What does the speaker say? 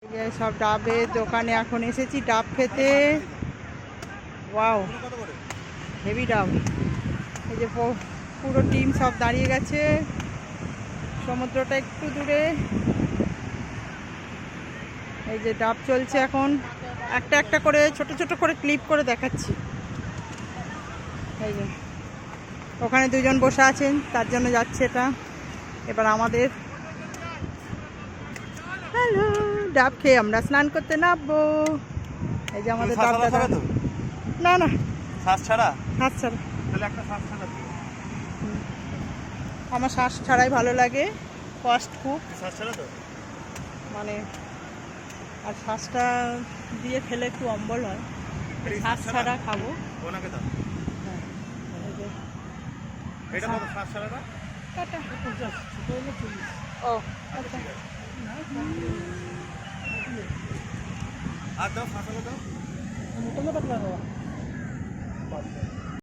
সব ডাবের দোকানে এখন এসেছি ডাব খেতে। ওয়াও, হেভি ডাব। এই যে পুরো টিম সব দাঁড়িয়ে গেছে, সমুদ্রটা একটু দূরে। এই যে ডাব চলছে এখন, একটা একটা করে ছোট ছোট করে ক্লিপ করে দেখাচ্ছি। এই যে ওখানে দুজন বসে আছেন, তার জন্য যাচ্ছে এটা। এবার আমাদের হ্যালো, ডাব খেয়ে আমরা স্নান করতে নামবো। এই যে আমাদের ডাব দাদা। না না, শ্বাস ছাড়া। শ্বাস ছাড়া। তাহলে একটা শ্বাস ছাড়া। আমার শ্বাস ছাড়াই ভালো লাগে, কষ্ট খুব শ্বাস ছাড়া তো মানে, আর শ্বাসটা দিয়ে খেলে একটু অম্বল হয়। শ্বাস ছাড়া খাবো। ওনাকে দাও। হ্যাঁ, এটা কত শ্বাস ছাড়াটা? টাটা। ও আচ্ছা, আর দাও, শ্বাস দাও। মোটামোটা